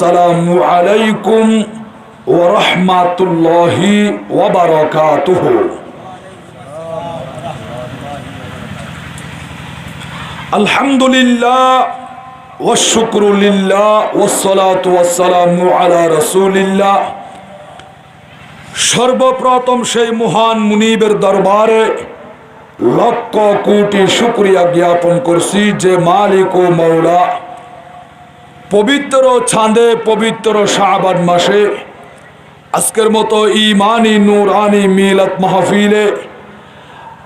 আসসালামু আলাইকুম ওয়া রাহমাতুল্লাহি ওয়া বারাকাতুহু। আলহামদুলিল্লাহ ওয়া শুকরু লিল্লাহ ওয়াস সালাতু ওয়াস সালামু আলা রাসূলিল্লাহ। সর্বপ্রথম সেই মহান মুনিবের দরবারে লক্ষ কোটি শুকরিয়া জ্ঞাপন করছি যে মালিক ও মওলা পবিত্র চাঁদে পবিত্র শাবান মাসে আজকের মতো ঈমানি নূরানি মিলাদ মাহফিলে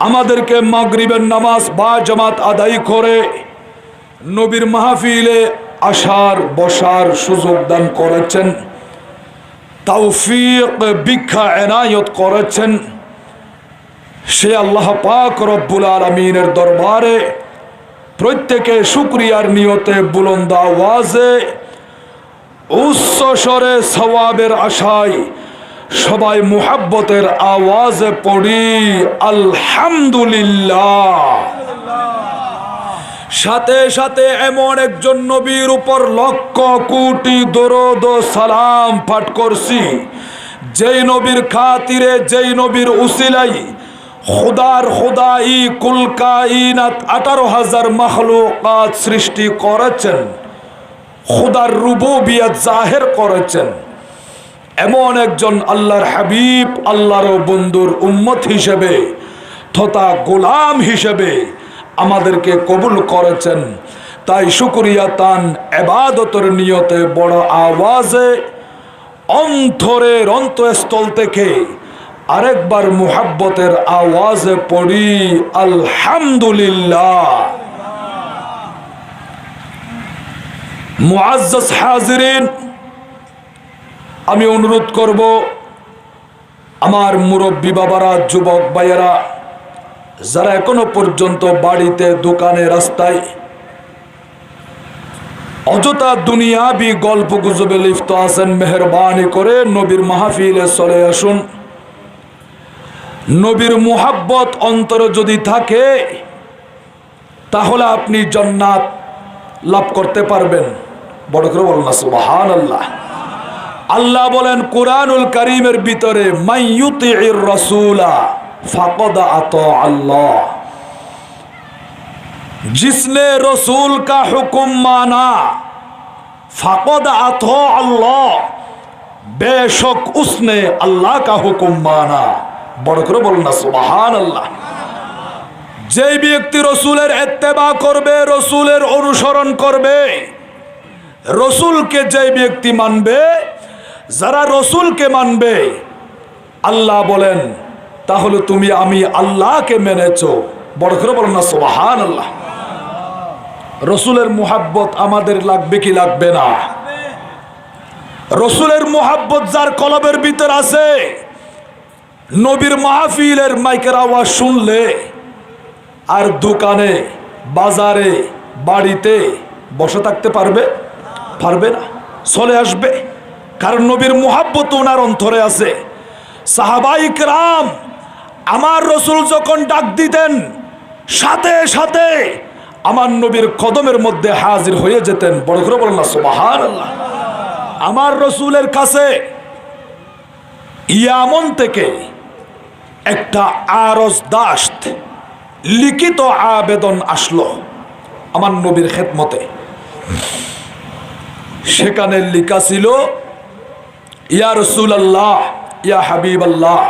আমাদেরকে মাগরিবের নামাজ বা জামাত আদায় করে নবীর মাহফিলে আসার বসার সুযোগ দান করেছেন, তৌফিক ভিক্ষা এনায়ত করেছেন। সে আল্লাহ পাক রব্বুল আলামিনের দরবারে প্রত্যেকে শুকরিয়ার নিয়তে বুলন্দ আওয়াজে উচ্চ স্বরে সওয়াবের আশায় সবাই মুহাব্বতের আওয়াজে পড়ি আলহামদুলিল্লাহ। সাথে সাথে এমন একজন নবীর উপর লক্ষ কোটি দরুদ ও সালাম পাঠ করছি যেই নবীর খাতিরে যেই নবীর উসিলায় খুদার খুদাই কুল কায়নাত 18,000 মাখলুকাত সৃষ্টি করেছেন, খুদার রুবুবিয়ত জাহির করেছেন। এমন একজন আল্লাহর হাবিব আল্লাহর বন্ধুর উম্মত হিসেবে তথা গোলাম হিসেবে আমাদেরকে কবুল করেছেন। তাই শুকরিয়া তান ইবাদতের নিয়তে বড় আওয়াজে অন্তরের অন্তঃস্থল থেকে আরেকবার মুহাব্বতের আওয়াজে পড়ি আলহামদুলিল্লাহ। মুআজ্জাজ হাজিরিন, আমি অনুরোধ করব আমার মুরব্বী বাবারা, যুবক ভাইয়েরা, যারা এখনো পর্যন্ত বাড়িতে দোকানে রাস্তায় অযথা দুনিয়াবি গল্প গুজবে লিপ্ত আছেন, মেহরবানি করে নবীর মাহফিলে চলে আসুন। নবীর মুহাব্বত অন্তরে যদি থাকে তাহলে আপনি জান্নাত লাভ করতে পারবেন। বড় করে বলুন না সুবহানাল্লাহ। আল্লাহ বলেন কুরআনুল কারীমের ভিতরে মাইয়ুতির রাসূলা ফাকাদ আতা আল্লাহ, जिसने रसूल का हुक्म माना फाकद अता अल्लाह, बेशक उसने अल्लाह का हुक्म माना। बड़ करे बोलो ना सुबहान अल्लाह। যে ব্যক্তি রসুলের ইত্তেবা করবে, রসুলের অনুসরণ করবে, রসুলকে যে ব্যক্তি মানবে, যারা রসুলকে মানবে, আল্লাহ বলেন তাহলে তুমি আমি আল্লাহকে মেনেছো। বড় করে বলো না সুবহান আল্লাহ। রসুলের মুহাব্বত আমাদের লাগবে কি লাগবে না? রসুলের মুহাব্বত যার কলবের ভিতর আছে, নবীর মাহফিলের মাইকের আওয়াজ শুনলে আর দোকানে বাজারে বাড়িতে বসে থাকতে পারবে? পারবে না, চলে আসবে। কারণ নবীর মুহাব্বত ওনার অন্তরে আছে। সাহাবায়ে কেরাম আমার রসুল যখন ডাক দিতেন সাথে সাথে আমার নবীর কদমের মধ্যে হাজির হয়ে যেতেন। বড় করে বলেন না সুবহানাল্লাহ। আমার রসুলের কাছে ইয়ামন থেকে একটা আরজ দাস্ত লিখিত আবেদন আসলো আমার নবীর খেদমতে। সেখানে লেখা ছিল, ইয়া রাসূলুল্লাহ, ইয়া হাবিবাল্লাহ,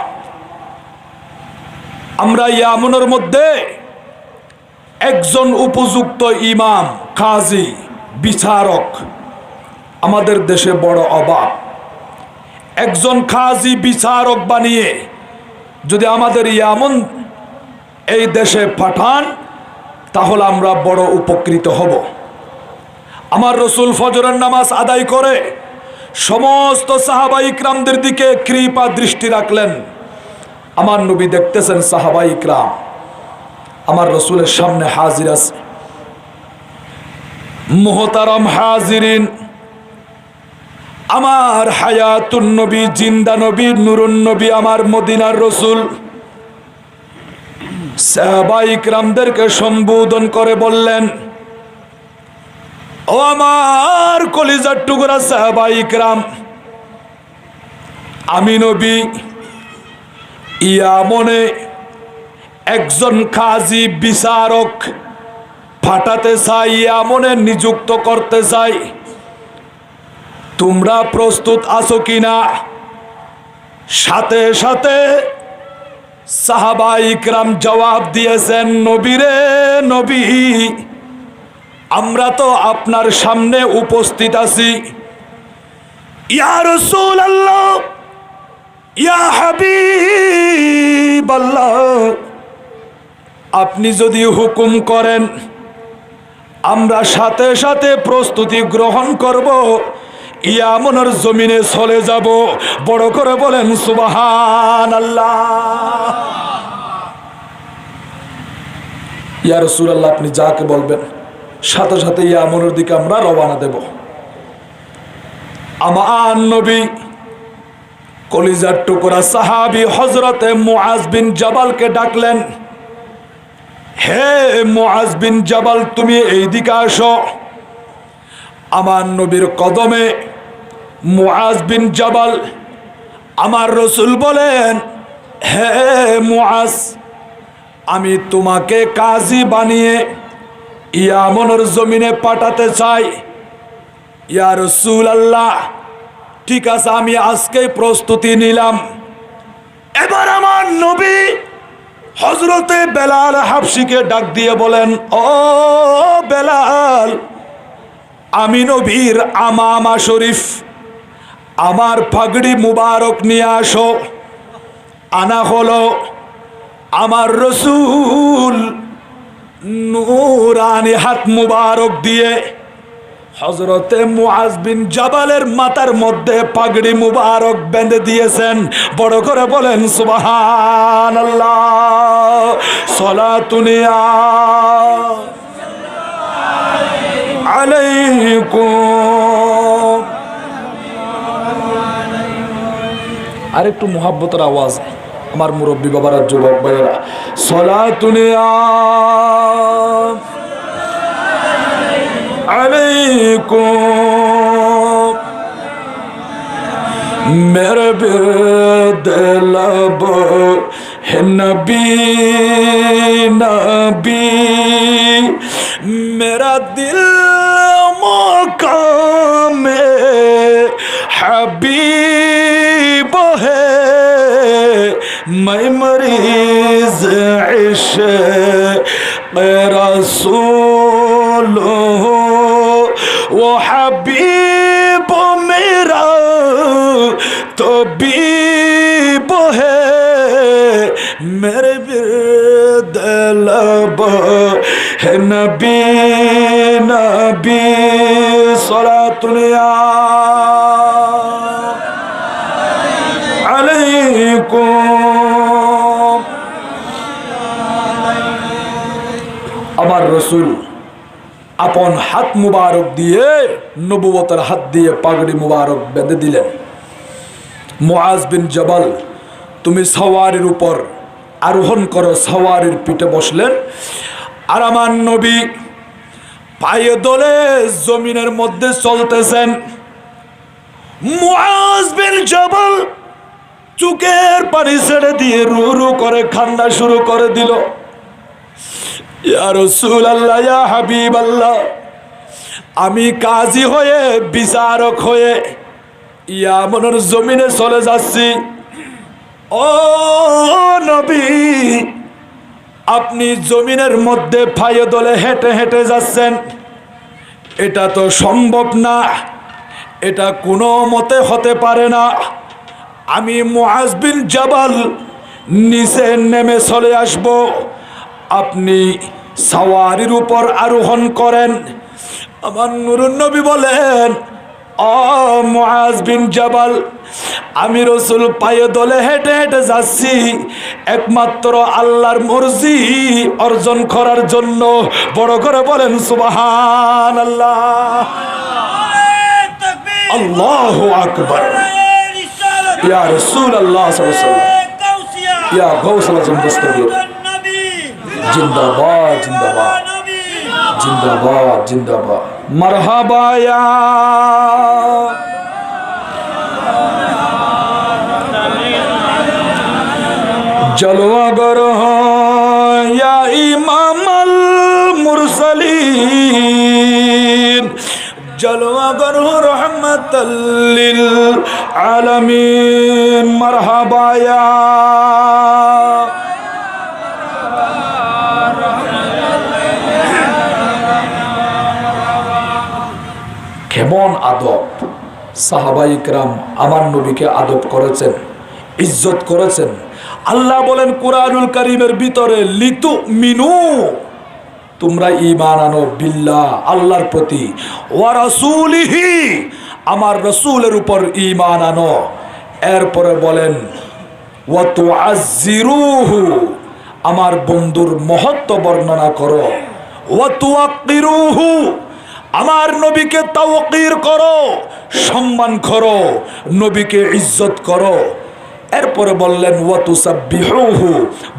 আমরা ইয়ামনের মধ্যে একজন উপযুক্ত ইমাম, কাজী, বিচারক আমাদের দেশে বড় অভাব। একজন কাজী বিচারক বানিয়ে যদি আমাদের ইয়ামন এই দেশে পাঠান তাহলে আমরা বড় উপকৃত হব। আমার রসুল ফজরের নামাজ আদায় করে সমস্ত সাহাবায়ে ইকরামদের দিকে কৃপা দৃষ্টি রাখলেন। আমার নবী দেখতেছেন সাহাবায়ে ইকরাম আমার রসুলের সামনে হাজির আছে। মুহতারাম হাজিরিন, আমার হায়াতুন নবী, জিন্দা নবী, নুরুন নবী, আমার মদিনার রসুল সাহাবায়ে ইকরামদেরকে সম্বোধন করে বললেন, ও আমার কলিজার টুকরা সাহাবায়ে কিরাম, আমি নবী ইয়ামনে একজন কাজী বিচারক পাঠাতে চাই, ইয়ামনে নিযুক্ত করতে চাই। তোমরা প্রস্তুত আছো কিনা? সাথে সাথে সাহাবায়ে কিরাম জবাব দিয়েছেন, নবীরে নবী, আমরা তো আপনার সামনে উপস্থিত আছি। ইয়া রাসূলুল্লাহ, ইয়া হাবিবাল্লাহ, আপনি যদি হুকুম করেন আমরা সাথে সাথে প্রস্তুতি গ্রহণ করব, ইয়ামনের জমিনে চলে যাব। বড় করে বলেন সুবহানাল্লাহ। ইয়া রাসূলুল্লাহ, আপনি যাকে বলবেন সাথে সাথে ইয়ামনের দিকে আমরা রওনা দেব। আমার নবী কলিজার টুকরা সাহাবী হযরতে মুআজ বিন জাবালকে ডাকলেন, হে মুআজ বিন জাবাল, তুমি এইদিকে আসো। আমার নবীর কদমে মুআজ বিন জাবাল, আমার রাসূল বলেন, হে মুআজ, আমি তোমাকে কাজী বানিয়ে ইয়ামনের জমিনে পাঠাতে চাই। ইয়া রাসূলুল্লাহ, ঠিক আছে, আমি আজকেই প্রস্তুতি নিলাম। এবার আমার নবী হযরতে বেলাল হাবশিকে ডাক দিয়ে বলেন, ও বেলাল, আমি নবীর আমামা শরীফ, আমার পাগড়ি মুবারক নিয়ে আসো। আনা হলো আমার রাসূল নূরানি হাত মুবারক দিয়ে হযরতে মুআজ বিন জাবালের মাথার মধ্যে পাগড়ি মুবারক বেঁধে দিয়েছেন। বড় করে বলেন সুবহানাল্লাহ। সালাতুন আলাইকুম। আরেকটু মুহাব্বতের আওয়াজ আমার মুরব্বী বাবারা, যুবক ভাইয়েরা। সালাতুন আলাইকুম। মেরে বেদलब है नबी नबी, मेरा दिल मकाम हबीब है, मैं मरीज इश्क़ रसूल हूँ, वो हबीब मेरा तबीब है, मेरे बिरदलब है नबी नबी। सलातुन আলাইকুম। আমার রাসূল আপন হাত মুবারক দিয়ে, নবুয়তের হাত দিয়ে পাগড়ি মুবারক বেঁধে দিলেন। মুআজ বিন জাবাল, তুমি সওয়ারির উপর আরোহণ করো। সওয়ারির পিঠে বসলেন। আর আমার নবী পায়ে দোলে জমিনের মধ্যে চলতেছেন। মুআজ বিন জাবাল চোখের পানি ছেড়ে দিয়ে রু রু করে কান্না শুরু করে দিল। ইয়া রাসূলুল্লাহ, ইয়া হাবিবাল্লাহ, আমি কাজী হয়ে, বিচারক হয়ে ইয়ামনের জমিনে চলে যাচ্ছি। ও নবী, আপনি জমিনের মধ্যে পায়ে দোলে হেঁটে হেঁটে যাচ্ছেন, এটা তো সম্ভব না, এটা কোনো মতে হতে পারে না। আমি মুআজ বিন জাবাল নিচে নেমে চলে আসব, আপনি সওয়ারির উপর আরোহণ করেন। আমার নূরুন নবী বলেন, ও মুআজ বিন জাবাল, আমি রাসূল পায়ে দলে হেঁটে হেঁটে যাচ্ছি একমাত্র আল্লাহর মর্জি অর্জন করার জন্য। বড় করে বলেন সুবহানাল্লাহ। আল্লাহু আকবার। ইয়া রাসূলুল্লাহ সাল্লাল্লাহু আলাইহি ওয়াসাল্লাম, ইয়া গাউসুল আজম দস্তগীর, জিন্দাবাদ জিন্দাবাদ জিন্দাবাদ জিন্দাবাদ। মারহাবা ইয়া জলওয়াগর ইয়া ইমামাল মুরসালিন জলওয়াগর রহমাতাল লিল আলামিন মারহাবা ইয়া কেমন আদব সাহাবায়ে কেরাম আমার নবীকে আদব করেছেন, ইজ্জত করেছেন। আল্লাহ বলেন কুরআনুল কারীমের ভিতরে লিতু মিনু, তোমরা ঈমান আনো বিল্লাহ আল্লাহর প্রতি, ওয়া রাসূলিহি আমার রাসূলের উপর ঈমান আনো। এরপরে বলেন ওয়া তুআজ্জিরুহু আমার বন্ধুর মহত্ব বর্ণনা করো, ওয়া তুওয়াক্কিরুহু আমার নবীকে তাওকীর করো, সম্মান করো, নবীকে ইজ্জত করো। এরপরে বললেন ওয়া তুসাব্বিহুহু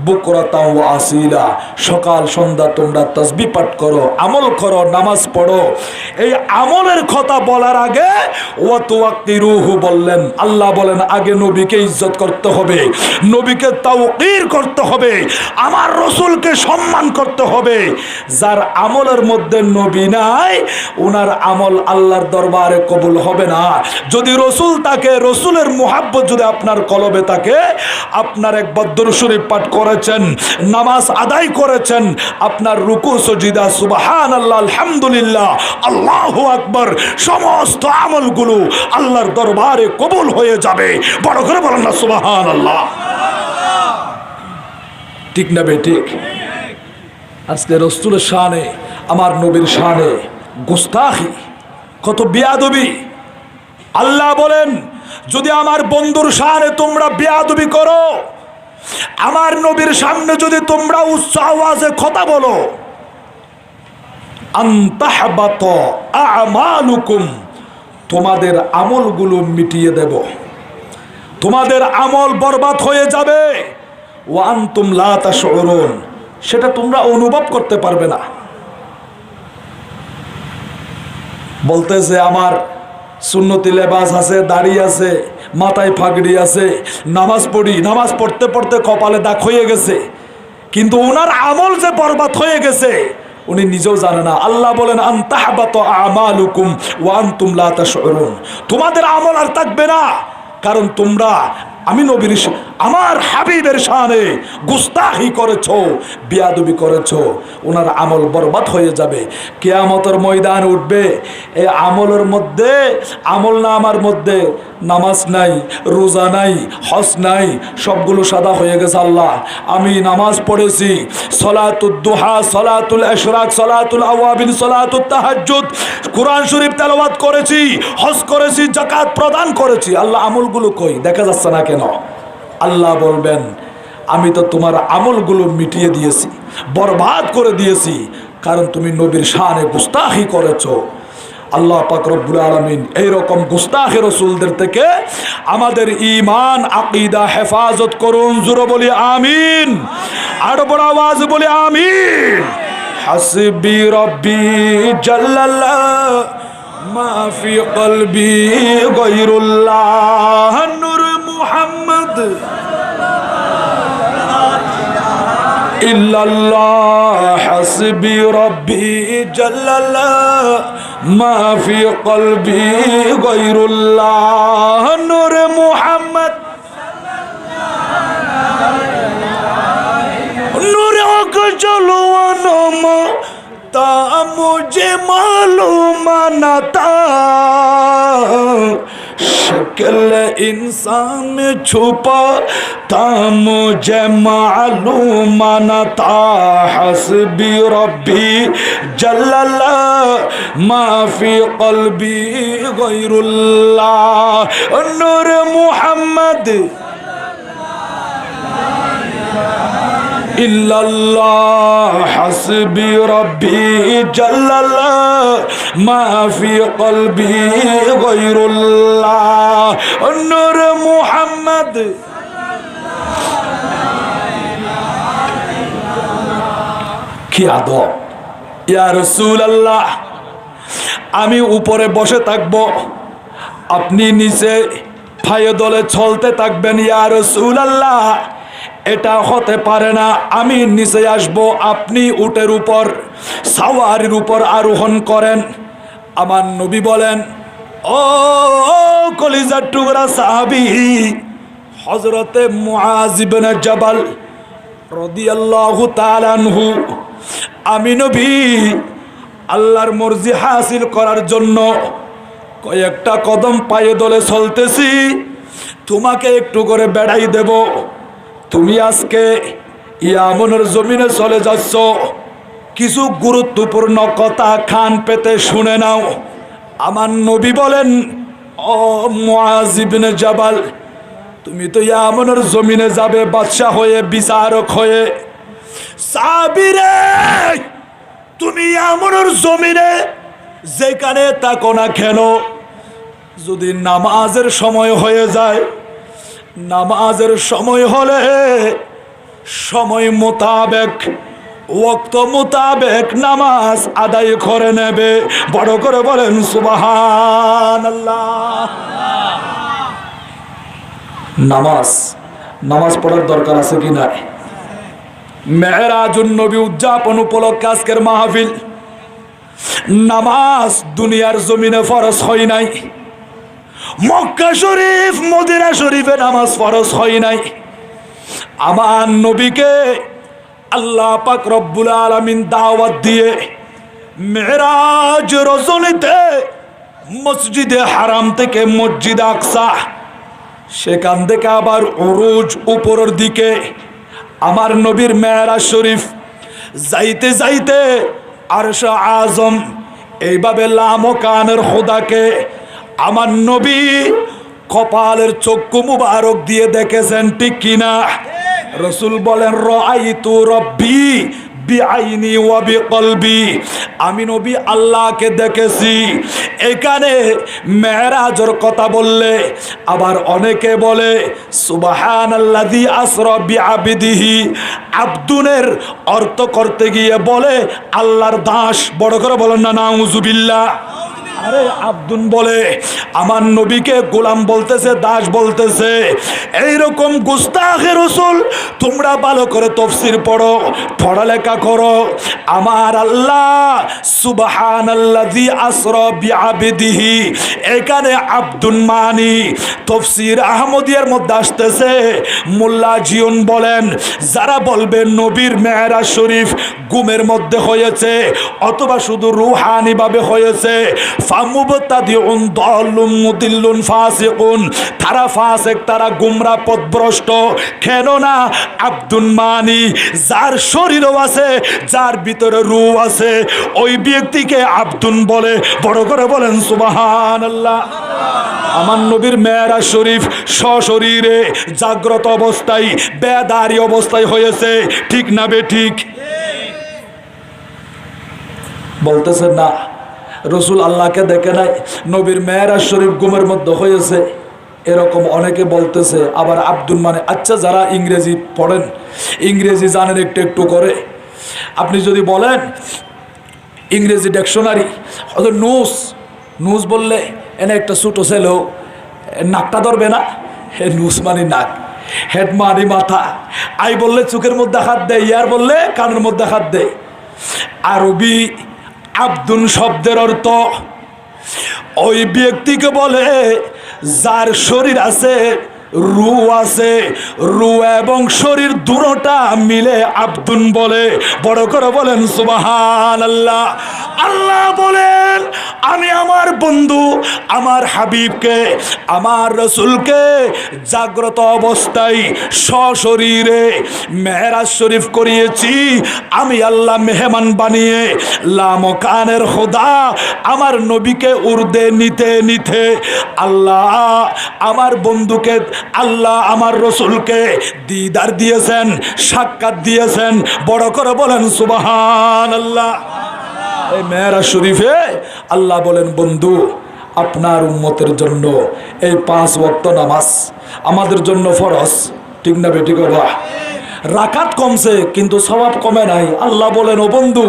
বুকরাতাও ওয়া আসিলা সকাল সন্ধ্যা তোমরা তাসবিহ পাঠ করো, আমল করো, নামাজ পড়ো। এই আমলের কথা বলার আগে ওয়া তুওয়াক্কিরুহু বললেন। আল্লাহ বলেন আগে নবীকে ইজ্জত করতে হবে, নবীকে তাওকীর করতে হবে, আমার রাসূলকে সম্মান করতে হবে। যার আমলের মধ্যে নবী নাই ওনার আমল আল্লাহর দরবারে কবুল হবে না। যদি রাসূল তাকে রাসূলের মুহাব্বত যদি আপনার কলবে তাকে, আপনার একবার দরুদ শরীফ পাঠ করেছেন, নামাজ আদায় করেছেন, আপনার রুকু সজিদা সুবহানাল্লাহ আলহামদুলিল্লাহ আল্লাহু আকবার সমস্ত আমলগুলো আল্লাহর দরবারে কবুল হয়ে যাবে। বড় করে বলেন না সুবহানাল্লাহ। ঠিক না বেঠিক? আজকে রাসূলের শানে আমার নবীর শানে গুস্তাখি, কত বেয়াদবি। আল্লাহ বলেন যদি আমার বন্ধুর শানে তোমরা বেয়াদবি করো, আমার নবীর সামনে যদি তোমরা উচ্চ আওয়াজে কথা বলো, আনতাহবাত আমালুকুম তোমাদের আমলগুলো মিটিয়ে দেব, তোমাদের আমল বরবাদ হয়ে যাবে। ওয়া আনতুম লা তাশউরুন সেটা তোমরা অনুভব করতে পারবে না। বলতেছে আমার সুন্নতি লেবাস আছে, দাড়ি আছে, মাথায় পাগড়ি আছে, নামাজ পড়ি, নামাজ পড়তে পড়তে কপালে দাগ হয়ে গেছে, কিন্তু ওনার আমল যে বরবাদ হয়ে গেছে উনি নিজেও জানে না। আল্লাহ বলেন আনতাহবাত আমালুকুম ওয়া আনতুম লা তাশউরুন তোমাদের আমল আর থাকবে না, কারণ তোমরা আমি নবীর আমার হাবিবের শানে গুস্তাখি করেছো, বেয়াদবি করেছো, ওনার আমল বরবাদ হয়ে যাবে। কিয়ামতের ময়দান উঠবে, এই আমলের মধ্যে আমল না আমার মধ্যে নামাজ নাই, রোজা নাই, হজ নাই, সবগুলো সাদা হয়ে গেছে। আল্লাহ আমি নামাজ পড়েছি, সলাতুদ দুহা, সলাতুল ইশরাক, সলাতুল আওয়াবিন, সলাতুত তাহাজ্জুদ, কোরআন শরীফ তেলাওয়াত করেছি, হজ করেছি, যাকাত প্রদান করেছি। আল্লাহ আমলগুলো কই দেখা যাচ্ছে না কেন? আল্লাহ বলবেন আমি তো তোমার আমলগুলো মিটিয়ে দিয়েছি, বরবাদ করে দিয়েছি, কারণ তুমি নবীর শানে গুস্তাখি করেছো। আল্লাহ পাক রব্বুল আলামিন এইরকম গুস্তাখি রাসূলদের থেকে আমাদের ঈমান আকীদা হেফাজত করুন। জোরে বলি আমিন, আর বড় আওয়াজ বলি আমিন। হাসবি রব্বি জাল্লাল্লাহ মা ফি কলবি গায়রুল্লাহ নূর মুহাম্মদ ইল্লাল্লাহ। হাসবি রব্বি জাল্লাল্লাহ মা ফি কলবি গায়রুল্লাহ নূর মুহাম্মদ। নূরে কা জলওয়ানো তা মুঝে মালूम না তা, शक्ल इंसान में छुपा ता मुझे मालूम न था। हस्बी रब्बी जल्लल्लाह मा फी क़ल्बी गैरुल्लाह नूर मुहम्मद इल्लल्लाह। हस्बी रब्बी जल्लल्लाह मा फी क़ल्बी गैरुल्लाह नूर मुहम्मद। কি আদব ইয়া রাসূলুল্লাহ। আমি উপরে বসে থাকব, আপনি নিচে পায়ে দলে চলতে থাকবেন। ইয়া রাসূলুল্লাহ, এটা হতে পারে না, আমি নিচে আসব, আপনি উটের উপর সাওয়ারির উপর আরোহণ করেন। আমার নবী বলেন, ও কলিজার টুকরা সাহাবী হযরতে মুআজ ইবনে জাবাল রাদিয়াল্লাহু তাআলা আনহু, আমি নবী আল্লাহর মর্জি হাসিল করার জন্য কয়েকটা কদম পায়ে দলে চলতেছি, তোমাকে একটু করে বেড়াই দেব। তুমি আজকে ইয়ামনের জমিনে চলে যাচ্ছ, কিছু গুরুত্বপূর্ণ কথা কান পেতে শুনে নাও। আমার নবী বলেন, ও মুআজ ইবনে জাবাল, তুমি তো ইয়ামনের জমিনে যাবে বাদশা হয়ে, বিচারক হয়ে। সাহাবীরে, তুমি ইয়ামনের জমিনে যেখানে থাকো না কেন, যদি নামাজের সময় হয়ে যায়, নামাজের সময় হলে সময় মোতাবেক, ওয়াক্ত মোতাবেক নামাজ আদায় করে নেবে। বড় করে বলেন সুবহানাল্লাহ। নামাজ পড়ার দরকার আছে কি নাই? মেরাজুন নবী উদযাপন উপলক্ষে আজকের মাহফিল। নামাজ দুনিয়ার জমিনে ফরজ হয় নাই, মক্কা শরীফ মদিনা শরীফে নামাজ ফরজ হয় নাই। আমার নবীকে আল্লাহ পাক রব্বুল আলামিন দাওয়াত দিয়ে মেরাজ রজনীতে মসজিদে হারাম থেকে মসজিদ আকসা, সেখান থেকে আবার উরুজ উপরের দিকে আমার নবীর মেরাজ শরীফ, যাইতে যাইতে আরশ আজম, এইভাবে লামকানের খোদাকে আমার নবী কপালের চক্ষু মুবারক দিয়ে দেখেছেন, ঠিক কিনা? রাসূল বলেন, রাআইতু রাব্বি বিআইনি ওয়া বিকলবি, আমি নবী আল্লাহকে দেখেছি। এখানে মেরাজের কথা বললে আবার অনেকে বলে সুবহানাল্লাযী আসরা বিআবদিহি, আব্দুনের অর্থ করতে গিয়ে বলে আল্লাহর দাস। বড় করে বলেন না নাউজুবিল্লাহ। আরে আব্দুন বলে, আমার নবীকে গোলাম বলতেছে, দাস বলতেছে। এইরকম গুস্তাখে রাসূল, তোমরা ভালো করে তাফসীর পড়ো, পড়ালেখা করো। আমার আল্লাহ সুবহানাল্লাযী আসরা বিআবদিহি, এখানে আব্দুন মানি তাফসীর আহমদিয়ার মধ্যে আসতেছে। মোল্লা জিয়ন বলেন, যারা বলবে নবীর মেরাজ শরীফ ঘুমের মধ্যে হয়েছে অথবা শুধু রুহানি ভাবে হয়েছে, ফামুবতাদিউন দাল্লুম মুদিল্লুন ফাসিকুন, তারা ফাসিক, তারা গুমরা পথভ্রষ্ট। কেন না আব্দুন মানি যার শরীরও আছে, যার ভিতরে রূহ আছে, ওই ব্যক্তিকে আব্দুন বলে। বড় করে বলেন সুবহানাল্লাহ। আমার নবীর মেরাজ শরীফ সশরীরে জাগ্রত অবস্থায়, বেদারি অবস্থায় হয়েছে, ঠিক না বেঠিক? বলতেছেন না রসুল আল্লাহকে দেখে নাই, নবীর মেরাজ শরীফ ঘুমের মধ্যে হয়েছে, এরকম অনেকে বলতেছে। আবার আব্দুল মানে, আচ্ছা যারা ইংরেজি পড়েন, ইংরেজি জানেন একটু একটু করে, আপনি যদি বলেন ইংরেজি ডিকশনারি, হয়তো নুস বললে এনে একটা ছোটো ছেলেও নাকটা ধরবে না, হে নুস মানে নাক, হেড মানে মাথা, আই বললে চোখের মধ্যে হাত দেয়, ইয়ার বললে কানের মধ্যে হাত দেয়। আরবি আব্দুন শব্দের অর্থ ওই ব্যক্তিকে বলে যার শরীর আছে, রূহ আছে, রূহ এবং শরীর দুটোটা মিলে আব্দুন বলে। বড় করে বলেন সুবহানাল্লাহ। আল্লাহ বলেন, আমি আমার বন্ধু, আমার হাবিবকে, আমার রসুলকে জাগ্রত অবস্থায় সশরীরে মেরাজ শরীফ করিয়েছি। আমি আল্লাহ মেহমান বানিয়ে লামকানের খোদা আমার নবীকে উর্দে নিতে নিতে আল্লাহ আমার বন্ধুকে, আল্লাহ আমার রসুলকে দিদার দিয়েছেন, সাক্ষাৎ দিয়েছেন। বড় করে বলেন সুবহানাল্লাহ। এই মেরাজ শরীফে আল্লাহ বলেন, বন্ধু আপনার উম্মতের জন্য এই 5 ওয়াক্ত নামাজ আমাদের জন্য ফরজ, ঠিক না বেঠিক? বাবা রাকাত কমছে কিন্তু সওয়াব কমে নাই। আল্লাহ বলেন, ও বন্ধু,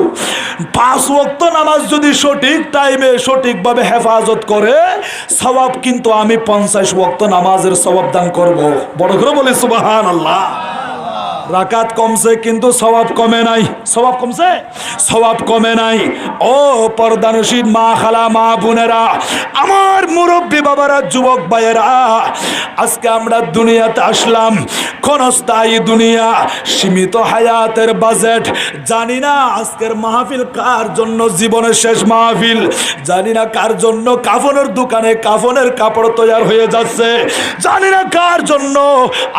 5 ওয়াক্ত নামাজ যদি সঠিক টাইমে সঠিকভাবে হেফাজত করে, সওয়াব কিন্তু আমি 50 ওয়াক্ত নামাজের সওয়াব দান করব। বড় করে বলি সুবহানাল্লাহ। রাকাত কমছে কিন্তু সওয়াব কমে নাই। সওয়াব কমছে, সওয়াব কমে নাই। ও পর্দানশীল মা, খালা, মা বোনেরা, আমার মুরব্বী বাবারা, যুবক ভাইয়েরা, আজকে আমরা দুনিয়াতে আসলাম ক্ষণস্থায়ী দুনিয়া, সীমিত হায়াতের বাজেট। জানি না আজকের মাহফিল কার জন্য জীবনের শেষ মাহফিল, জানি না কার জন্য কাফনের দোকানে কাফনের কাপড় তৈরি হয়ে যাচ্ছে, জানি না কার জন্য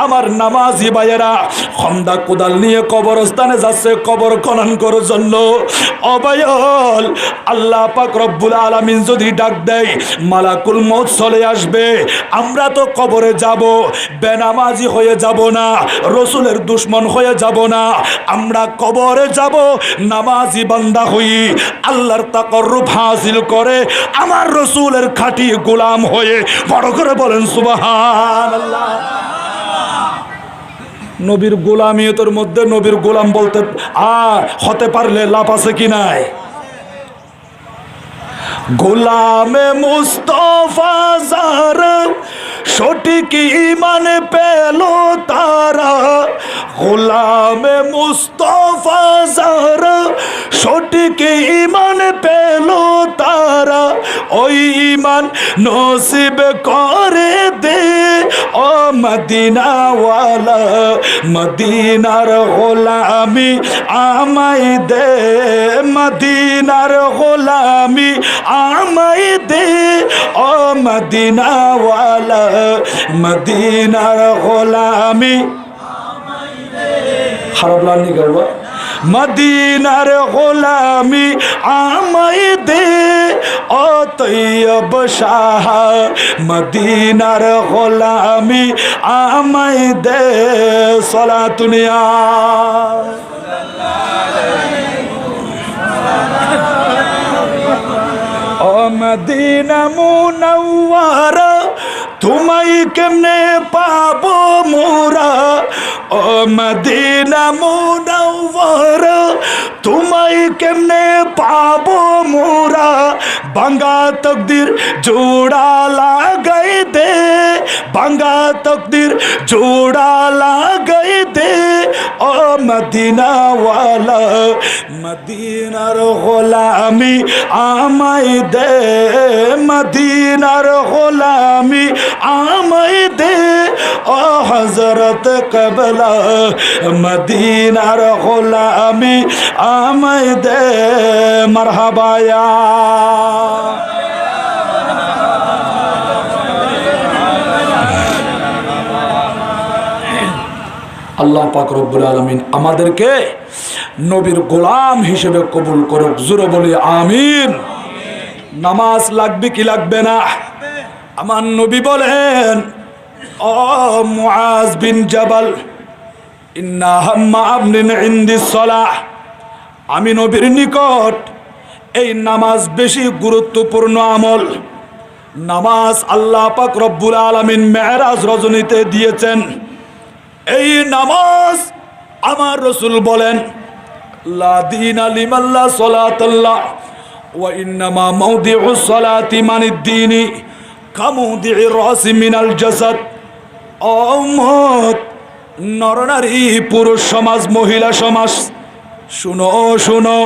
আমার নামাজি ভাইয়েরা খন্দা কোদাল নিয়ে কবরস্থানে যাচ্ছে কবর খনন করার জন্য। অবয়ল আল্লাহ পাক রব্বুল আলামিন যদি ডাক দেয়, মালাকুল মউত চলে আসবে, আমরা তো কবরে যাব, বেনামাজি হয়ে যাব না, রসুলের দুশ্মন হয়ে যাব না, আমরা কবরে যাব নামাজি বান্দা হই, আল্লাহর তাকর্রুব হাসিল করে আমার রসুলের খাঁটি গোলাম হয়ে। বড় করে বলেন সুবহানাল্লাহ। নবীর গোলামিয়তের মধ্যে নবীর গোলাম বলতে হতে পারলে লাভ আছে কি নাই? গোলামে মুস্তফা যারা সঠিক ঈমান পেল তারা, গোলামে মুস্তফা যারা সঠিক ঈমান পেল তারা, ওই ঈমান নসিব করে দে ও মদিনাওয়ালা, মদিনার গোলামি আমায় দে, মদিনার গোলামি আমায় দে ও মদিনাওয়ালা, মদিনার গোলামি খারাপ লাগনি করবো, মদিনার গোলামি আমায় দে ও তৈয়ব শাহ, মদিনার গোলামি আমায় দে। সলাতুনিয়া ও মদিনা মুনাওয়ারা, তোমায় কেমনে পাবো মোরা, ও মদিনা মুনাওয়ারা, তোমায় কেমনে পাবো মোরা, ভাঙ্গা তকদির জোড়া লাগাই দে, ভাঙ্গা তকদির জোড়া লাগাই দে ও মদিনাওয়ালা, মদিনার গোলামি আমায় দে, মদিনার গোলামি আমায় দে ও হযরত কবলা, মদিনার গোলামি আমায় দে। মারহাবা ইয়া আল্লাহ পাক রব্বুল আলামিন আমাদেরকে নবীর গোলাম হিসেবে কবুল করুক। জোরে বলি আমিন। নামাজ লাগবে কি লাগবে না? আমার নবী বলেন, ও মুআজ বিন জাবাল, ইন্না হাম্মা আবনিন ইনদিস সালাহ, আমি নবীর নিকট এই নামাজ বেশি গুরুত্বপূর্ণ আমল। নামাজ আল্লাহ পাক রব্বুল আলামিন মেরাজ রজনীতে দিয়েছেন। এই নামাজ আমার রসুল বলেন, লা দীনা লিমান লা সালাতাল্লাহ ওয়া ইন্নামা মাওদিউস সালাতি মানিদ দীনি কামৌদিউর রাসি মিনাল জাসাদ। ও উম্মত, নরনারী, পুরুষ সমাজ, মহিলা সমাজ, শুনো শুনো,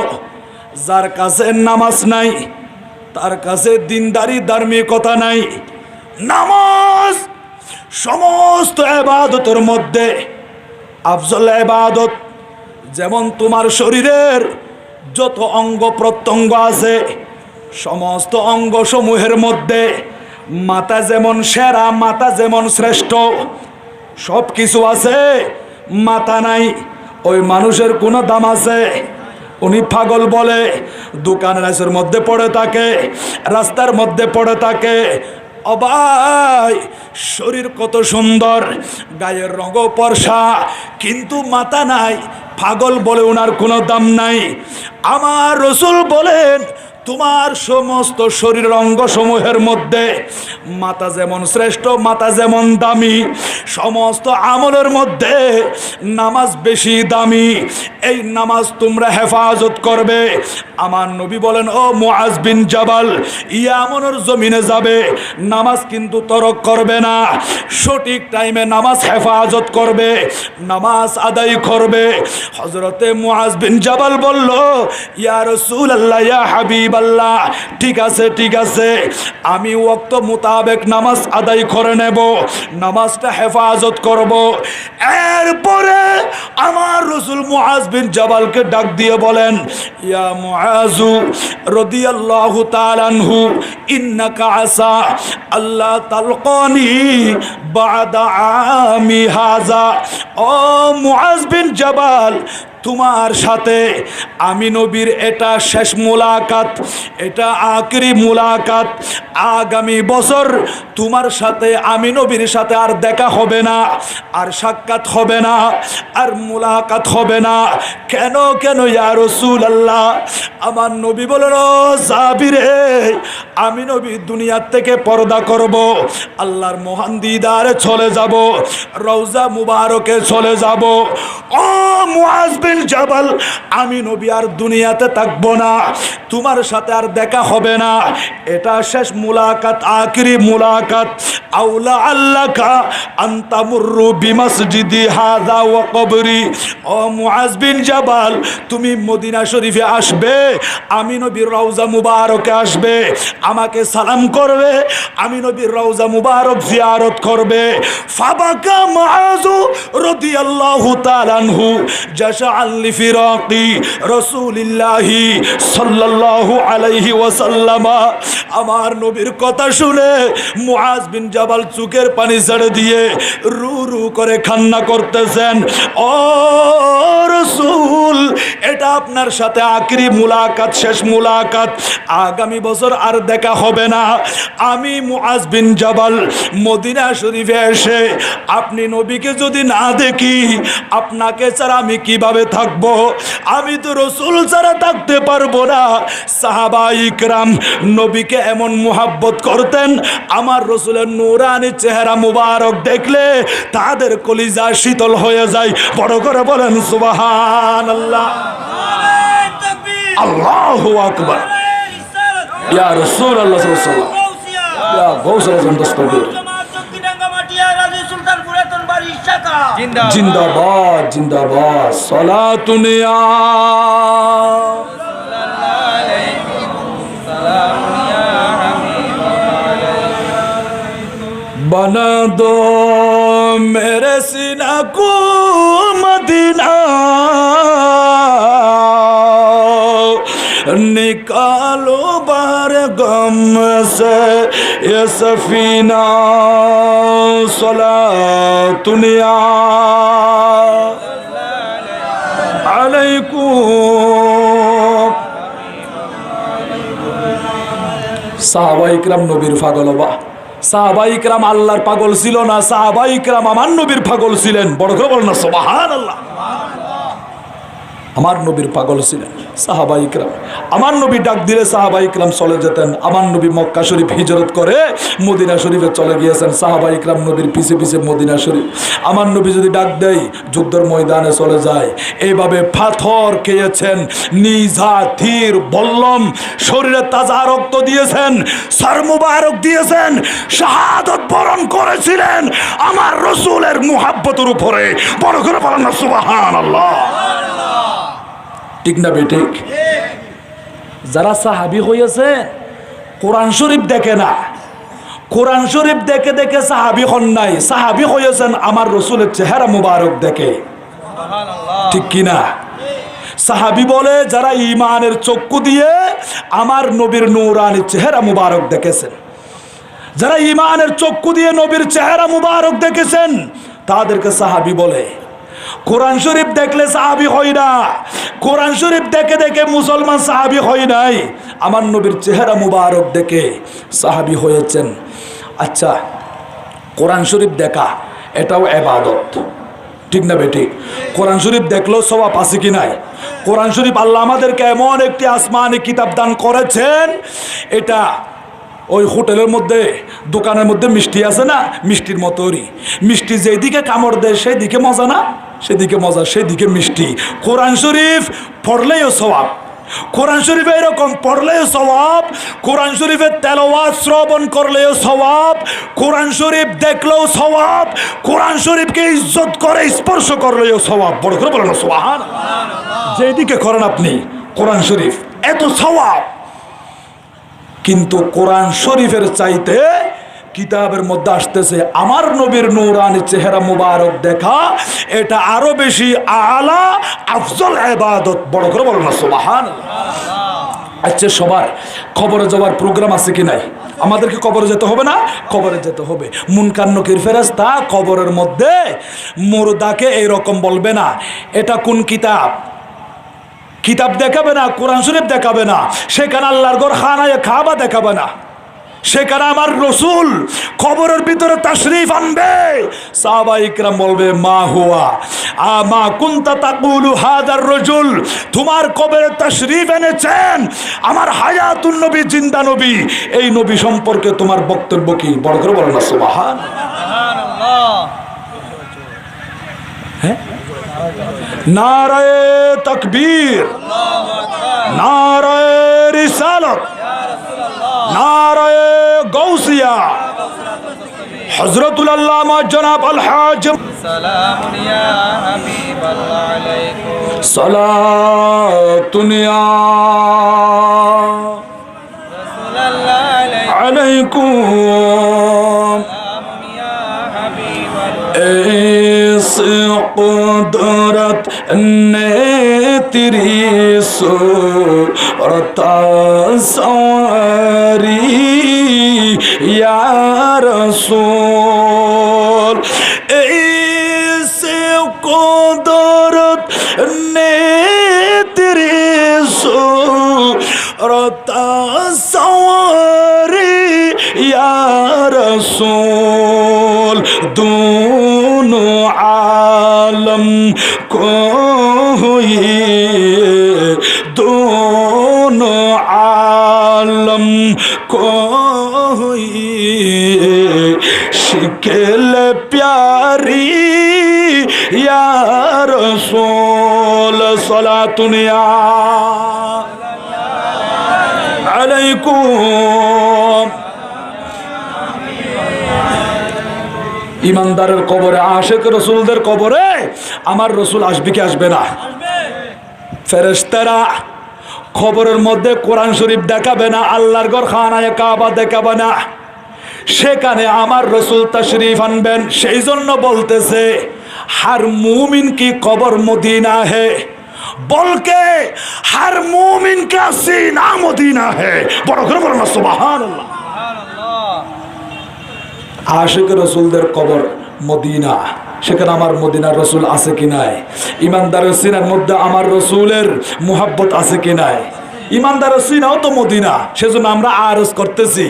যার কাছে নামাজ নাই তার কাছে দিনদারি ধার্মিকতা নাই। নামাজ সমস্ত ইবাদতের মধ্যে আফজল ইবাদত। যেমন তোমার শরীরের যত অঙ্গ প্রত্যঙ্গ আছে, সমস্ত অঙ্গ সমূহের মধ্যে মাথা যেমন সেরা, মাথা যেমন শ্রেষ্ঠ, সব কিছু আছে, মাথা নাই, ওই মানুষের কোনো দাম আছে? উনি পাগল বলে, দোকানের মধ্যে পড়ে থাকে, রাস্তার মধ্যে পড়ে থাকে। ও ভাই, শরীর কত সুন্দর, গায়ের রঙ পরশা, কিন্তু মাথা নাই, পাগল বলে ওনার কোনো দাম নাই। আমার রসুল বলেন, তোমার সমস্ত শরীর অঙ্গ সমূহের মধ্যে মাথা যেমন শ্রেষ্ঠ, মাথা যেমন দামি, সমস্ত আমলের মধ্যে নামাজ বেশি দামি। এই নামাজ তোমরা হেফাজত করবে। আমার নবী বলেন, ও মুআজ বিন জাবাল, ইয়ামনের জমিনে যাবে, নামাজ কিন্তু তরক করবে না, সঠিক টাইমে নামাজ হেফাজত করবে, নামাজ আদায় করবে। হযরতে মুআজ বিন জাবাল বলল, ইয়া রাসূলুল্লাহ, ইয়া হাবিবাল্লাহ, ঠিক আছে ঠিক আছে, আমি ওয়াক্ত মোতাবেক নামাজ আদায় করে নেব, নামাজটা হেফাজত করব। এরপরে আমার রাসূল মুআজ বিন জাবালকে ডাক দিয়ে বলেন, ইয়া মুআজু রাদিয়াল্লাহু তাআলা আনহু, ইন্নাকা আসা আল্লাহ তালকানি বাদা আমি হাযা। ও মুআজ বিন জাবাল, তোমার সাথে আমি নবীর এটা শেষ মুলাকাত, এটা আখেরি মুলাকাত। আগামী বছর তোমার সাথে আমি নবীর সাথে আর দেখা হবে না, আর সাক্ষাৎ হবে না, আর মুলাকাত হবে না। কেন কেন ইয়া রাসূলুল্লাহ? আমার নবী বলেন, ও জাবিরে, আমি নবী দুনিয়ার থেকে পর্দা করব, আল্লাহর মহান দিদারে চলে যাব, রওজা মুবারকে চলে যাব। ও মুআজ বিন জাবাল, আমি নবী আর দুনিয়াতে থাকবো না, তোমার সাথে আর দেখা হবে না, এটা শেষ মুলাকাত, আখেরি মুলাকাত। আউলা আল্লাকা আনতামুরু বিমসজিদি হাযা ওয়া কবরি। ও মুআজ বিন জাবাল, তুমি মদিনা শরীফে আসবে, আমি নবীর রওজা মুবারকে আসবে, আমাকে সালাম করবে, আমি নবীর রওজা মুবারক জিয়ারত করবে। ফাবাকা মুআজ রাদিয়াল্লাহু তাআলা আনহু জাশআল লিফিরাকি রাসূলিল্লাহি সাল্লাল্লাহু আলাইহি ওয়াসাল্লাম। আমার নবীর কথা শুনে মুআজ বিন জাবাল চোখের পানি ছেড়ে দিয়ে রু রু করে কান্না করতেছেন। ও রাসূল, এটা আপনার সাথে আখেরি মুলাকাত, শেষ মুলাকাত, আগামী বছর আর দেখা হবে না। আমি মুআজ বিন জাবাল মদিনা শরীফে এসে আপনি নবীকে যদি না দেখি, আপনাকে ছাড়া আমি কিভাবে থাকবো? আমি তো রাসূল ছাড়া থাকতে পারবো না। সাহাবায়ে ইকরাম নবীকে এমন মুহাব্বত করতেন, আমার রাসূলের নূরানি চেহারা মুবারক দেখলে তাদের কলিজা শীতল হয়ে যায়। বড় করে বলেন সুবহানাল্লাহ, আল্লাহু আকবার। ইয়া রাসূলুল্লাহ সাল্লাল্লাহু আলাইহি ওয়াসাল্লাম, ইয়া গৌসুল আজম দস্তগীর, জিন্দাবাদ জিন্দাবাদ। সালাতুন ইয়া बना दो मेरे सीना को मदीना, निकालो बार गम से ये सफीना। सलातुन या अलैकुम। সাহাবায়ে ইকরাম নবীর পাগল। বা সাহাবায়ে ইকরাম আল্লাহর পাগল ছিল না, সাহাবায়ে ইকরাম আমার নবীর পাগল ছিলেন। বড় করে বলেন না সুবহানাল্লাহ। আমার নবীর পাগল ছিলেন সাহাবায়ে ইকরাম। আমার নবী ডাক দিলে সাহাবায়ে ইকরাম চলে যেতেন। আমার নবী মক্কা শরীফ হিজরত করে মদিনা শরীফে চলে গিয়েছেন, সাহাবায়ে ইকরাম নবীর পিছে পিছে মদিনা শরীফ। আমার নবী যদি ডাক দেয় যুদ্ধের ময়দানে চলে যায়। এইভাবে পাথর খেয়েছেন, নিজা তীর বল্লম, শরীরে তাজা রক্ত দিয়েছেন, সর মুবারক দিয়েছেন, শাহাদত বরণ করেছিলেন আমার রাসূলের মুহাব্বতের উপরে। বড় করে বলেন না সুবহানাল্লাহ। ঠিক না বেঠিক? যারা সাহাবী হয়েছে কোরআন শরীফ দেখে না, কোরআন শরীফ দেখে দেখে সাহাবী হন নাই, সাহাবী হয়েছেন আমার রাসূলের চেহারা মুবারক দেখে। ঠিক কি না? সাহাবী বলে যারা ঈমানের চক্ষু দিয়ে আমার নবীর নূরানি চেহারা মুবারক দেখেছেন, যারা ঈমানের চক্ষু দিয়ে নবীর চেহারা মুবারক দেখেছেন তাদেরকে সাহাবী বলে। কোরআন শরীফ দেখলে সাহাবী হয় না, কোরআন শরীফ দেখে দেখে মুসলমান সাহাবী হয় নাই, আমার নবীর চেহারা মুবারক দেখে সাহাবী হয়েছেন। আচ্ছা, কোরআন শরীফ দেখা এটাও ইবাদত। ঠিক না বেঠিক? কোরআন শরীফ দেখলেও সওয়াব আছে কি নাই? কোরআন শরীফ আল্লাহ আমাদেরকে এমন একটি আসমানি কিতাব দান করেছেন, এটা ওই হোটেলের মধ্যে দোকানের মধ্যে মিষ্টি আছে না, মিষ্টির মতোই মিষ্টি যেদিকে কামড় দেয় সেদিকে মজা না, সেদিকে মজা, সেদিকে মিষ্টি। কোরআন শরীফ পড়লেও সওয়াব, কোরআন শরীফে এরকম পড়লেও সওয়াব, কোরআন শরীফের তেলাওয়াত শ্রবণ করলেও সওয়াব, কোরআন শরীফ দেখলেও সওয়াব, কোরআন শরীফকে ইজ্জত করে স্পর্শ করলেও সওয়াব। বড় করে বলেন সুবহানাল্লাহ। যেদিকে করেন আপনি কোরআন শরীফ এত সওয়াব। কিন্তু কোরআন শরীফের চাইতে কিতাবের মধ্যে আসতেছে আমার নবীর নূরানি চেহারা মুবারক দেখা, এটা আরো বেশি আলা আফজল ইবাদত। বড় করে বলেন সুবহানাল্লাহ। আচ্ছা, সবার কবরে যাওয়ার প্রোগ্রাম আছে কি নাই? আমাদেরকে কবরে যেতে হবে না? কবরে যেতে হবে। মুনকার নকির ফেরেশতা কবরের মধ্যে মুর্দাকে এইরকম বলবে না, এটা কোন কিতাব, কিতাব দেখাবে না, কোরআন শরীফ দেখাবে না, সেখানে আল্লাহর ঘর খানায়ে কাবা দেখাবে না, সেখানে আমার রসুল কবরের ভিতরে তাশরীফ আনবে। সাহাবা ইকরাম বলবে মা হুয়া আমা কুনতা তাকুলু হাদার রাজুল, তোমার কবরে তাশরীফ এনেছেন আমার হায়াতুন নবী, জিন্দা নবী, এই নবী সম্পর্কে তোমার বক্তব্য কি? বড় করে বলেন না সুবহানাল্লাহ। হ্যাঁ, নারায়ে তাকবীর, নারায়ে রিসালাত, নারায়ে গৌসিয়া, হযরতুল আল্লামা জনাব আলহাজ সালামুন ইয়া হাবিবাল্লাহ আলাইকুম, সালাতুন ইয়া রাসূলুল্লাহ আলাইকুম, সালামুন ইয়া হাবিবাল্লাহ। কুদরত ने तेरी सूरत संवारी या रसूल, ऐसे कुदरत ने तेरी सूरत संवारी या रसूल, दोनों आलम को हुई, दोनों आलम को हुई शिकल प्यारी या रसूल, सलातुन या अलैकुम। ইমানদারের কবরে, আশেক রসুলদের কবরে আমার রসুল আসবে কি আসবে না? ফেরেশতারা কবরের মধ্যে কোরআন শরীফ দেখাবে না, আল্লাহর ঘর খানায়ে কাবা দেখাবে না, সেখানে আমার রসুল তাশরীফ আনবেন। সেই জন্য বলতেছে हर मोमिन की कब्र मदीना है, বলকে हर मोमिन का सीना मदीना है। বড় করে বলুন সুবহানাল্লাহ। আশিক রসুলদের কবর মদিনা, সেখানে আমার মদিনার রসুল আছে কি নাই? ইমানদারের সিনার মধ্যে আমার রসুলের মুহাব্বত আছে কি নাই? ইমানদারের সিনাও তো মদিনা, সেজন্য আমরা আরজ করতেছি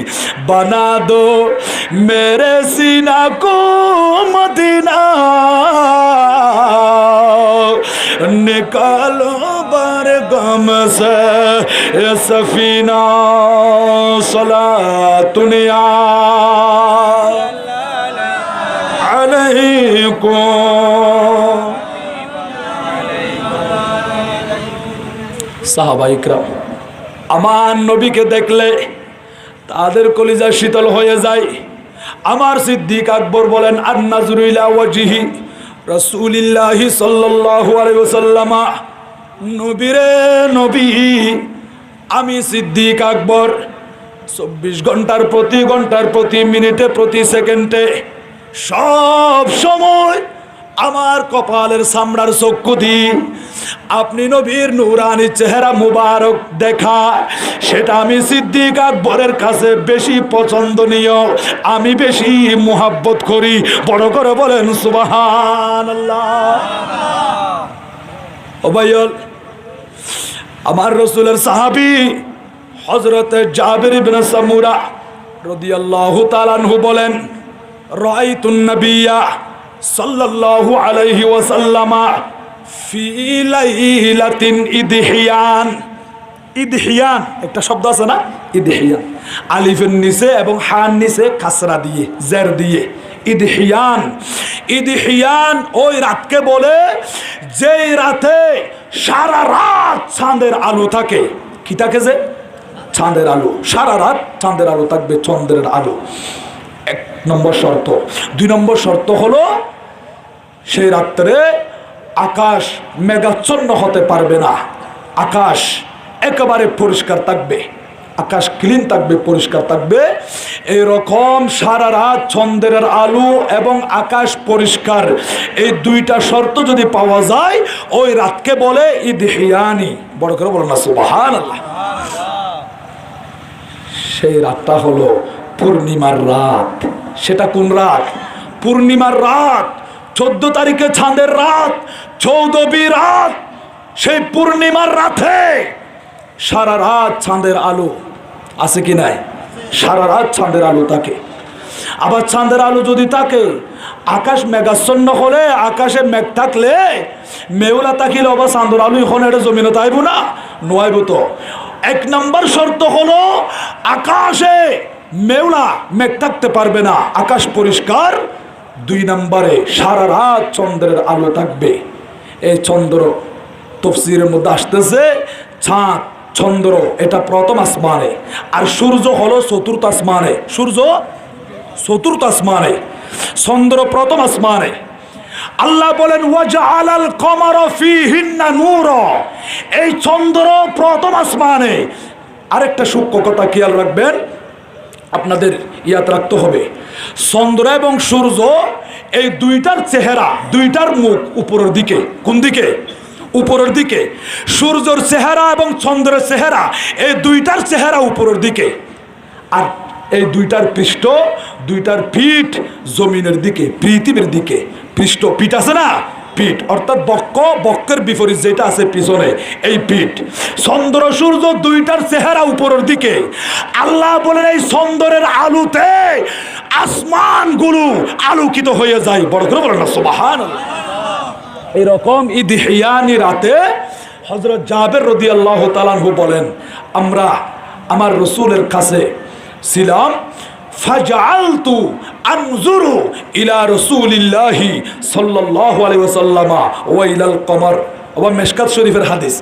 বানা দো মেরে সিনা কো মদিনা, নিকালো বরগম সে সফিনা, সলাতুন ইয়া আলাইকুম। সাহাবা ইকরাম আমার নবীকে দেখলে তাদের কলিজা শীতল হয়ে যায়। আমার সিদ্দিক আকবর বলেন আন-নাজরু ইলা ওয়াজহি রাসূলিল্লাহি সাল্লাল্লাহু আলাইহি ওয়াসাল্লাম, নবীরে নবী, আমি সিদ্দিক আকবর 24 ঘন্টার প্রতি মিনিটে প্রতি সেকেন্ডে সব সময় আমার কপালের সামরার চক্ষু দি আপনি নবীর নূরানি চেহারা মুবারক দেখা, সেটা আমি সিদ্দিক আকবরের কাছে বেশি পছন্দনীয়, আমি বেশি মুহাব্বত করি। বড় করে বলেন সুবহানাল্লাহ। ও ভাইয়াল, আমার রাসূলের সাহাবী হযরত জাবির ইবনে সামুরা রাদিয়াল্লাহু তাআলা আনহু বলেন রাআইতুন নবিয়্যা সাল্লাল্লাহু আলাইহি ওয়াসাল্লামা ফি লাইলাতিন ইদহিয়ান। ইদহিয়ান একটা শব্দ আছে না, ইদহিয়ান, আলিফের নিচে এবং হার নিচে কাসরা দিয়ে জের দিয়ে ইদহিয়ান। ইদহিয়ান ওই রাতকে বলে যেই রাতে সারা রাত চাঁদের আলো থাকে। কি থাকে? যে চাঁদের আলো, সারা রাত চাঁদের আলো থাকবে, চন্দ্রের আলো। এক নম্বর শর্ত। দুই নম্বর শর্ত হলো সেই রাত্রে আকাশ মেঘাচ্ছন্ন হতে পারবে না, আকাশ একেবারে পরিষ্কার থাকবে, আকাশ ক্লিন থাকবে, পরিষ্কার থাকবে। এরকম সারা রাত চন্দ্রের আলো এবং আকাশ পরিষ্কার, এই দুইটা শর্ত যদি পাওয়া যায় ওই রাতকে বলে ইদহিয়ানি। বড় করে বলো না সুবহানাল্লাহ। সেই রাতটা হলো পূর্ণিমার রাত। সেটা কোন রাত? পূর্ণিমার রাত, 14 তারিখে চাঁদের রাত, 14 রাত। সেই পূর্ণিমার রাতে সারা রাত চাঁদের আলো আছে কি নাই? সারা রাত চাঁদের আলো থাকে। আবার চাঁদের আলো যদি থাকে, আকাশ মেঘাচ্ছন্ন হলে, আকাশে মেঘ থাকলে মেউলা তাকিলে আবার চাঁদের আলো এখন এটা জমিনে তাইব না, নোয়াইব তো। এক নম্বর শর্ত হলো আকাশে মেউলা মেঘ থাকতে পারবে না, আকাশ পরিষ্কার। দুই নম্বরে সারা রাত চন্দ্রের আলো থাকবে। এই চন্দ্র তফসিরের মধ্যে আসতেছে চাঁদ, চন্দ্র এটা প্রথম আসমানে, আর সূর্য হলো চতুর্থ আসমানে। সূর্য চতুর্থ আসমানে, চন্দ্র প্রথম আসমানে। আল্লাহ বলেন ওয়াজআলাল কমারা ফীহিন্না নূরা। এই চন্দ্র প্রথম আসমানে। আরেকটা সূক্ষ্ম কথা খেয়াল রাখবেন, আপনাদের ইয়াদ রাখতে হবে, চন্দ্র এবং সূর্য এই দুইটার চেহারা, দুইটার মুখ উপরের দিকে। কোন দিকে? উপরের দিকে। সূর্যের চেহারা এবং চন্দ্রের চেহারা, এই দুইটার চেহারা উপরের দিকে। আর এই দুইটার পৃষ্ঠ, দুইটার পিঠ জমিনের দিকে, পৃথিবীর দিকে। পৃষ্ঠ, পিঠ আছে না, পিঠ অর্থাৎ বক্ষ, বক্ষের বিপরীত যেটা আছে পিছনে, এই পিঠ। চন্দ্র সূর্য দুইটার চেহারা উপরের দিকে। আল্লাহ বলেন এই চন্দ্রের আলোতে আসমানগুলো আলোকিত হয়ে যায়। বড় করে বলেন না সুবহানাল্লাহ। এরকম ইদহিয়ানি রাতে হযরত জাবের রাদিয়াল্লাহু তাআলা আনহু বলেন, আমরা আমার রাসূলের কাছে ছিলাম, ফাজআলতু আনজুরু ইলা রাসূলিল্লাহি সাল্লাল্লাহু আলাইহি ওয়াসাল্লাম ওয়া ইলাল কমর। ওয়া মিশকাত শরীফের হাদিস।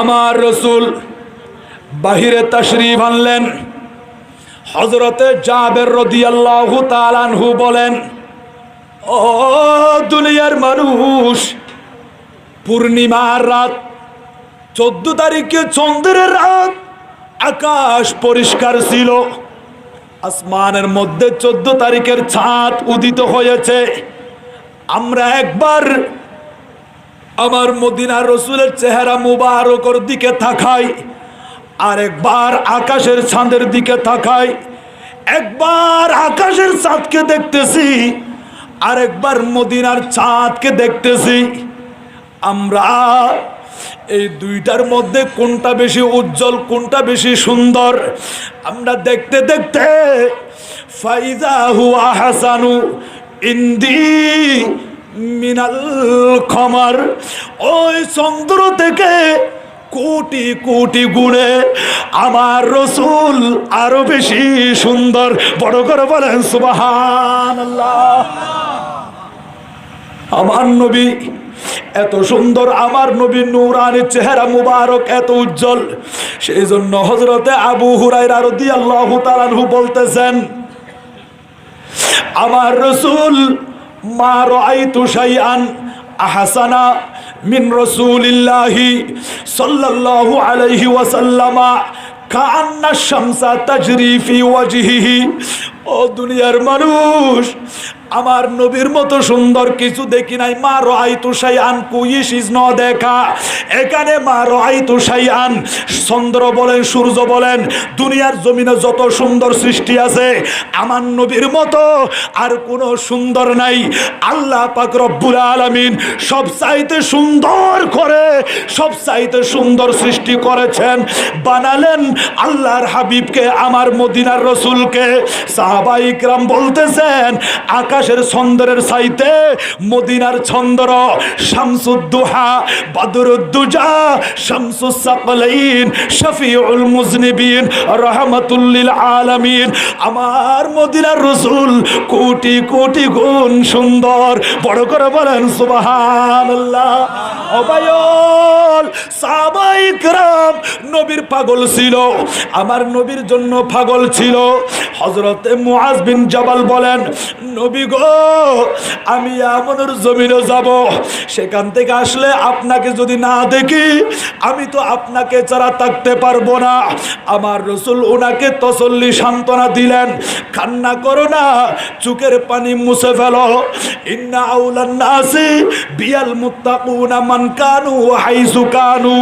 আমার রাসূল বাহিরে তাশরীফ আনলেন। হযরতে জাবের রাদিয়াল্লাহু তাআলা আনহু বলেন, ও দুনিয়ার মানুষ, পূর্ণিমার রাত, 14 তারিখে চন্দ্রের রাত, আকাশ পরিষ্কার ছিল, আসমানের মধ্যে 14 তারিখের চাঁদ উদিত হয়েছে। আমরা একবার আমার মদিনার রাসূলের চেহারা মুবারকের দিকে তাকাই, আর একবার আকাশের চাঁদের দিকে তাকাই। একবার আকাশের চাঁদকে দেখতেছি, আর একবার মদিনার চাঁদকে দেখতেছি। আমরা এই দুইটার মধ্যে কোনটা বেশি উজ্জ্বল, কোনটা বেশি সুন্দর আমরা দেখতে দেখতে ফাইজা হুয়া হাসানু ইন্দি মিনাল কমর। ওই চন্দ্র থেকে কোটি কোটি গুণে আমার রাসূল আরো বেশি সুন্দর। বড় করে বলেন সুবহানাল্লাহ। আমার নবী এত সুন্দর, আমার নবীর নূরানি চেহারা মুবারক এত উজ্জ্বল। সেই জন্য হযরতে আবু হুরায়রা রাদিয়াল্লাহু তাআলা আনহু বলতেছেন, আমার রাসূল মা রাআইতু শাইআন আহসানা মিন রাসূলিল্লাহি সাল্লাল্লাহু আলাইহি ওয়াসাল্লাম কান্না শামসা তাজরি ফি ওয়াজহিহি। ও দুনিয়ার মানুষ, আমার নবীর মতো সুন্দর কিছু দেখি নাই। মা রাআইতু শাইআন কুইশ ইজ ন দেখা। এখানে মা রাআইতু শাইআন, চন্দ্র বলেন, সূর্য বলেন, দুনিয়ার জমিনে যত সুন্দর সৃষ্টি আছে আমার নবীর মতো আর কোনো সুন্দর নাই। আল্লাহ পাক রব্বুল আলামিন সব চাইতে সুন্দর করে, সব চাইতে সুন্দর সৃষ্টি করেছেন, বানালেন আল্লাহর হাবিবকে, আমার মদিনার রাসূলকে। সাহাবায়ে কিরাম বলতেছেন, আকাশ আকাশের চন্দ্রের চাইতে মদিনার চন্দ্র শামসুদ্দুহা বদরুদ্দুজা শামসুস সাকলাইন শফিউল মুজনিবিন রাহমাতুল লিল আলামিন আমার মদিনার রাসূল কোটি কোটি গুণ সুন্দর। বড় করে বলেন সুবহানাল্লাহ। অবায়ল সাহাবায়ে কেরাম নবীর পাগল ছিল, আমার নবীর জন্য পাগল ছিল। হযরতে মুআজ বিন জাবাল বলেন, নবী গো আমি ইয়ামানের জমিনে যাব, সেখান থেকে আসলে আপনাকে যদি না দেখি আমি তো আপনাকে ছাড়া থাকতে পারবো না। আমার রাসূল ওনাকে তসল্লি সান্ত্বনা দিলেন, কান্না করো না, চোখের পানি মুছে ফেলো। ইন্না আউলান নাসি বিয়াল মুত্তাকুনা মান কানু হাইসু কানু।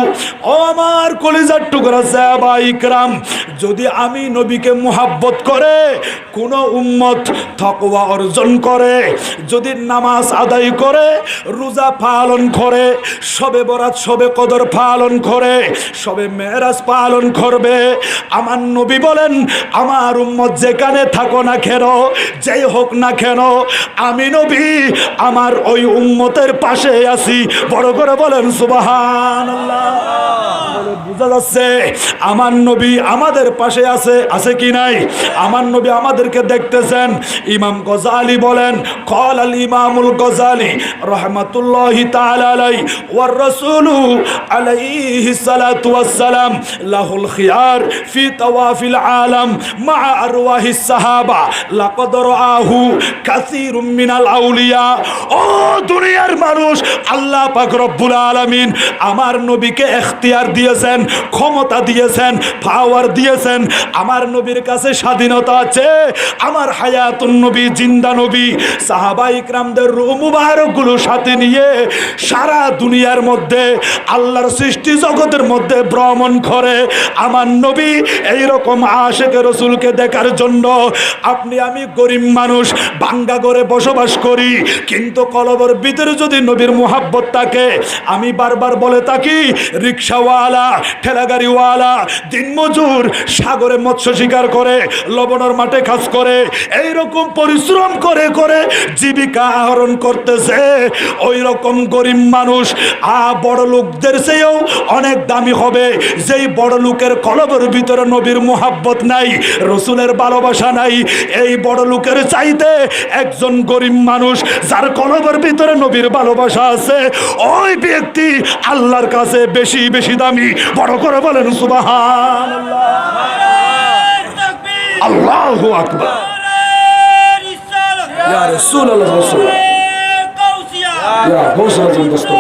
ও আমার কলিজার টুকরা সাহাবায়ে ইকরাম, যদি আমি নবীকে মুহাব্বত করে কোন উম্মত তাকওয়া অর্জন করে, যদি নামাজ আদায় করে, রোজা পালন করে, শবে বরাত শবে কদর পালন করে, শবে মেরাজ পালন করবে, আমার নবী বলেন আমার উম্মত যেখানে থাকো না কেন, যেই হোক না কেন, আমি নবী আমার ওই উম্মতের পাশে আছি। বড় করে বলেন সুবহানাল্লাহ। বুঝা যাচ্ছে আমার নবী আমাদের পাশে আছে, আছে কি নাই? আমার নবী আমাদেরকে দেখতেছেন। ইমাম গজালি বলেন, قال الإمام الغزالي رحمة الله تعالى عليه والرسول عليه الصلاة والسلام له الخيار في طواف العالم مع أرواح الصحابة لقد رآه كثير من الأولياء। ও দুনিয়ার মানুষ, আল্লাহ পাক রব্বুল আলামিন আমার নবীকে ইখতিয়ার দিয়েছেন, ক্ষমতা দিয়েছেন, পাওয়ার দিয়েছেন। আমার নবীর কাছে স্বাধীনতা আছে। আমার হায়াতুন নবী, জিন্দা নবী সাহাবায়ে ইকরামদের রূহ মুবারকগুলো সাথে নিয়ে সারা দুনিয়ার মধ্যে আল্লাহর সৃষ্টি জগতের মধ্যে ভ্রমণ করে। আমার নবী এইরকম আশিকে রাসূলকে দেখার জন্য। আপনি আমি গরিব মানুষ, ভাঙ্গা ঘরে বসবাস করি, কিন্তু কলবের ভিতরে যদি নবীর মুহাব্বত থাকে, আমি বারবার বলে থাকি রিকশাওয়ালা, ঠেলাগাড়িওয়ালা, দিনমজুর, সাগরে মৎস্য শিকার করে, লবণের মাঠে কাজ করে, এইরকম পরিশ্রম করে করে জীবিকা আহরণ করতেছে, ওই রকম গরিব মানুষ বড় লোকদের চেয়েও অনেক দামি হবে। যেই বড় লোকের কলবের ভিতরে নবীর মুহাব্বত নাই, রাসূলের ভালোবাসা নাই, এই বড় লোকের চাইতে একজন গরিব মানুষ যার কলবের ভিতরে নবীর ভালোবাসা আছে, ওই ব্যক্তি আল্লাহর কাছে বেশি বেশি দামি। বড় করে বলেন সুবহানাল্লাহ। আল্লাহু আকবার। ইয়া রাসূলুল্লাহ ইয়া রাসূলুল্লাহ।